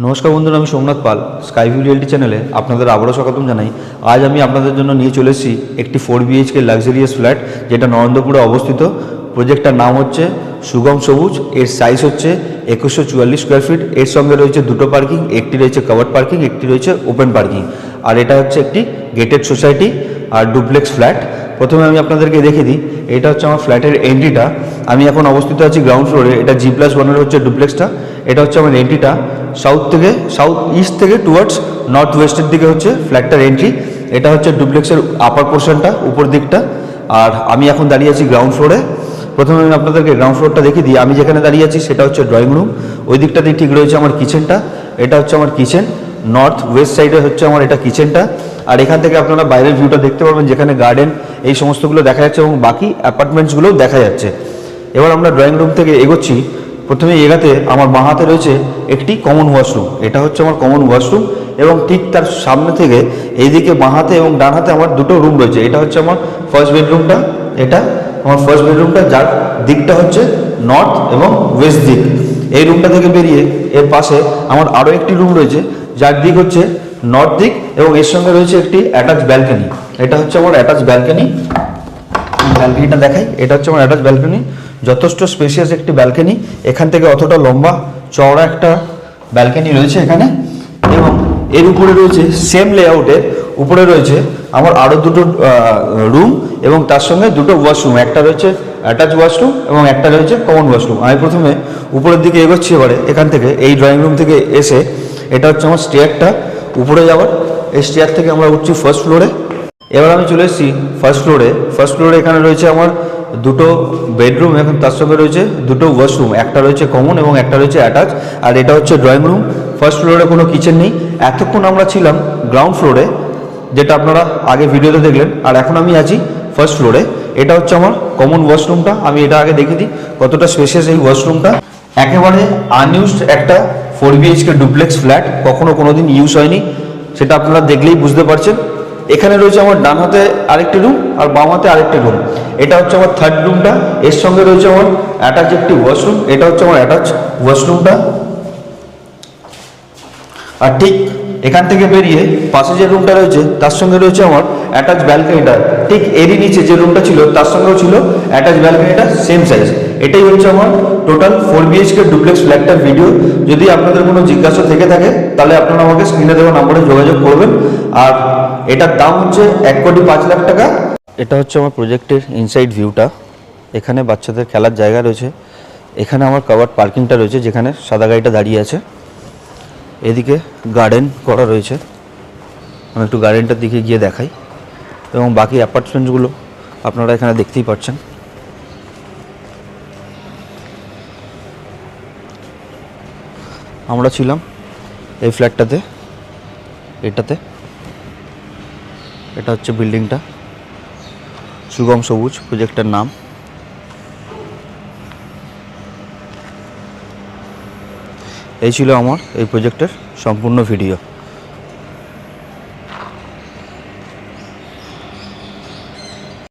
নমস্কার বন্ধুরা, আমি সোমনাথ পাল স্কাই ভিউ রিয়েলিটি চ্যানেলে আপনাদের আবারও স্বাগতম জানাই। আজ আমি আপনাদের জন্য নিয়ে চলে এসেছি একটি 4 BHK লাক্সারিয়াস ফ্ল্যাট, যেটা নরেন্দ্রপুরে অবস্থিত। প্রজেক্টটার নাম হচ্ছে সুগম সবুজ। এর সাইজ হচ্ছে 2144 স্কোয়ার ফিট। এর সঙ্গে রয়েছে দুটো পার্কিং, একটি রয়েছে কভার্ড পার্কিং, একটি রয়েছে ওপেন পার্কিং। আর এটা হচ্ছে একটি গেটেড সোসাইটি আর ডুপ্লেক্স ফ্ল্যাট। প্রথমে আমি আপনাদেরকে দেখিয়ে দিই, এটা হচ্ছে আমার ফ্ল্যাটের এন্ট্রিটা। আমি এখন অবস্থিত আছি গ্রাউন্ড ফ্লোরে। এটা G+1 হচ্ছে ডুপ্লেক্সটা। এটা হচ্ছে আমার এন্ট্রিটা। সাউথ ইস্ট থেকে টুয়ার্ডস নর্থ ওয়েস্টের দিকে হচ্ছে ফ্ল্যাটটার এন্ট্রি। এটা হচ্ছে ডুপ্লেক্সের আপার পোর্শনটা, উপর দিকটা। আর আমি এখন দাঁড়িয়ে আছি গ্রাউন্ড ফ্লোরে। প্রথমে আমি আপনাদেরকে গ্রাউন্ড ফ্লোরটা দেখিয়ে দিই। আমি যেখানে দাঁড়িয়ে আছি সেটা হচ্ছে ড্রয়িং রুম। ওই দিকটাতেই ঠিক রয়েছে আমার কিচেনটা। এটা হচ্ছে আমার কিচেন। নর্থ ওয়েস্ট সাইডে হচ্ছে আমার এটা কিচেনটা। আর এখান থেকে আপনারা বাইরের ভিউটা দেখতে পারবেন, যেখানে গার্ডেন এই সমস্তগুলো দেখা যাচ্ছে এবং বাকি অ্যাপার্টমেন্টসগুলোও দেখা যাচ্ছে। এবার আমরা ড্রয়িং রুম থেকে এগোচ্ছি। প্রথমে এগাতে আমার বাঁ হাতে রয়েছে একটি কমন ওয়াশরুম। এটা হচ্ছে আমার কমন ওয়াশরুম এবং ঠিক তার সামনে থেকে এইদিকে বাঁ হাতে এবং ডান হাতে আমার দুটো রুম রয়েছে। এটা হচ্ছে আমার ফার্স্ট বেডরুমটা। এটা আমার ফার্স্ট বেডরুমটা, যার দিকটা হচ্ছে নর্থ এবং ওয়েস্ট দিক। এই রুমটা থেকে বেরিয়ে এর পাশে আমার আরও একটি রুম রয়েছে, যার দিক হচ্ছে নর্থ দিক এবং এর সঙ্গে রয়েছে একটি অ্যাটাচ ব্যালকনি। এটা হচ্ছে আমার অ্যাটাচ ব্যালকনি। ব্যালকনিটা দেখাই। এটা হচ্ছে আমার অ্যাটাচ ব্যালকনি। যথেষ্ট স্পেশিয়াস একটি ব্যালকনি। এখান থেকে অতটা লম্বা চওড়া একটা ব্যালকনি রয়েছে এখানে। এবং এর উপরে রয়েছে সেম লেআউটের উপরে রয়েছে আমার আরও দুটো রুম এবং তার সঙ্গে দুটো ওয়াশরুম। একটা রয়েছে অ্যাটাচ ওয়াশরুম এবং একটা রয়েছে কমন ওয়াশরুম। আমি প্রথমে উপরের দিকে এগোচ্ছি। এবারে এখান থেকে এই ড্রয়িং রুম থেকে এসে এটা হচ্ছে আমার স্টেয়ারটা উপরে যাওয়ার। এই স্টেয়ার থেকে আমরা উঠছি ফার্স্ট ফ্লোরে। এবার আমি চলে এসেছি ফার্স্ট ফ্লোরে। ফার্স্ট ফ্লোরে এখানে রয়েছে আমার দুটো বেডরুম এবং তার সঙ্গে রয়েছে দুটো ওয়াশরুম। একটা রয়েছে কমন এবং একটা রয়েছে অ্যাটাচ। আর এটা হচ্ছে ড্রয়িং রুম। ফার্স্ট ফ্লোরে কোনো কিচেন নেই। এতক্ষণ আমরা ছিলাম গ্রাউন্ড ফ্লোরে, যেটা আপনারা আগে ভিডিওতে দেখলেন। আর এখন আমি আছি ফার্স্ট ফ্লোরে। এটা হচ্ছে আমার কমন ওয়াশরুমটা। আমি এটা আগে দেখে দিই কতটা স্পেশিয়াস এই ওয়াশরুমটা। একেবারে আনইউজড একটা 4 BHK ডুপ্লেক্স ফ্ল্যাট, কোনোদিন ইউজ হয়নি, সেটা আপনারা দেখলেই বুঝতে পারছেন। এখানে রয়েছে আমার ডান হাতে আরেকটি রুম আর বাম হাতে আরেকটি রুম। এটা হচ্ছে আমার থার্ড রুমটা। এর সঙ্গে রয়েছে আমার অ্যাটাচ একটি ওয়াশরুম। এটা হচ্ছে আমার অ্যাটাচ ওয়াশরুমটা। আর ঠিক এখান থেকে বেরিয়ে পাশে যে রুমটা রয়েছে তার সঙ্গে রয়েছে আমার অ্যাটাচ ব্যালকনিটা। ঠিক এরই নিচে যে রুমটা ছিল তার সঙ্গেও ছিল অ্যাটাচ ব্যালকনিটা, সেম সাইজ। এটাই হচ্ছে আমার টোটাল 4 BHK ডুপ্লেক্স ফ্ল্যাটটার ভিডিও। যদি আপনাদের কোনো জিজ্ঞাসা থেকে থাকে তাহলে আপনারা আমাকে স্ক্রিনে দেওয়া নম্বরে যোগাযোগ করবেন। আর এটার দাম হচ্ছে 1,05,00,000 টাকা। এটা হচ্ছে আমার প্রজেক্টের ইনসাইড ভিউটা। এখানে বাচ্চাদের খেলার জায়গা রয়েছে। এখানে আমার কভার্ড পার্কিংটা রয়েছে, যেখানে সাদা গাড়িটা দাঁড়িয়ে আছে। এদিকে গার্ডেন করা রয়েছে। আমি একটু গার্ডেনটার দিকে গিয়ে দেখাই এবং বাকি অ্যাপার্টমেন্টসগুলো আপনারা এখানে দেখতেই পাচ্ছেন। আমরা ছিলাম এই ফ্ল্যাটটাতে, এটাতে। এটা হচ্ছে বিল্ডিংটা, সুগম সবুজ প্রজেক্টের নাম। এই ছিল আমার এই প্রজেক্টের সম্পূর্ণ ভিডিও।